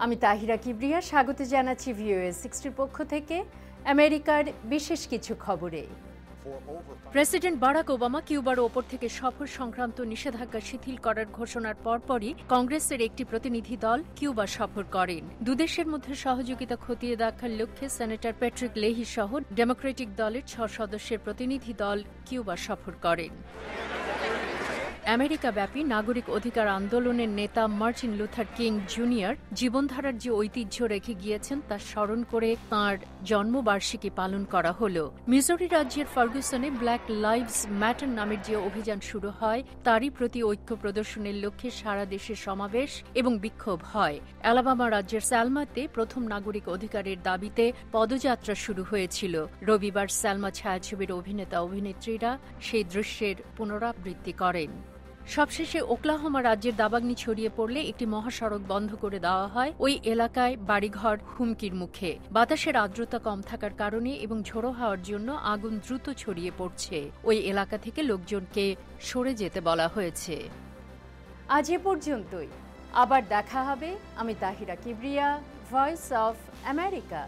আমি তাহিরা কিবরিয়া, স্বাগত জানাচ্ছি ভিওএ 60 পক্ষ থেকে আমেরিকার বিশেষ কিছু খবরে। প্রেসিডেন্ট বারাক ওবামা কিউবার ওপর থেকে সফর সংক্রান্ত নিষেধাজ্ঞা শিথিল করার ঘোষণার পরপরই কংগ্রেসের একটি প্রতিনিধি দল কিউবা সফর করেন। দুদেশের মধ্যে সহযোগিতা খতিয়ে দেখার লক্ষ্যে সেনেটর প্যাট্রিক লেহি সহ ডেমোক্রেটিক দলের 6 সদস্যের প্রতিনিধি দল কিউবা সফর করেন। আমেরিকাব্যাপী নাগরিক অধিকার আন্দোলনের নেতা মার্টিন লুথার কিং জুনিয়র জীবনধারার যে ঐতিহ্য রেখে গিয়েছেন তা স্মরণ করে তাঁর জন্মবার্ষিকী পালন করা হল। মিজোরি রাজ্যের ফার্গুসনে ব্ল্যাক লাইভস ম্যাটার নামের যে অভিযান শুরু হয় তারই প্রতি ঐক্য প্রদর্শনের লক্ষ্যে সারা দেশে সমাবেশ এবং বিক্ষোভ হয়। অ্যালাবামা রাজ্যের স্যালমাতে প্রথম নাগরিক অধিকারের দাবিতে পদযাত্রা শুরু হয়েছিল। রবিবার স্যালমা ছায়াছবির অভিনেতা অভিনেত্রীরা সেই দৃশ্যের পুনরাবৃত্তি করেন। সবশেষে ওকলাহোমা রাজ্যের দাবাগ্নি ছড়িয়ে পড়লে একটি মহাসড়ক বন্ধ করে দেওয়া হয়। ওই এলাকায় বাড়িঘর হুমকির মুখে। বাতাসের আর্দ্রতা কম থাকার কারণে এবং ঝোড়ো হাওয়ার জন্য আগুন দ্রুত ছড়িয়ে পড়ছে। ওই এলাকা থেকে লোকজনকে সরে যেতে বলা হয়েছে। আজ এ পর্যন্তই। আবার দেখা হবে। আমি Tahira Kibria, voice of America.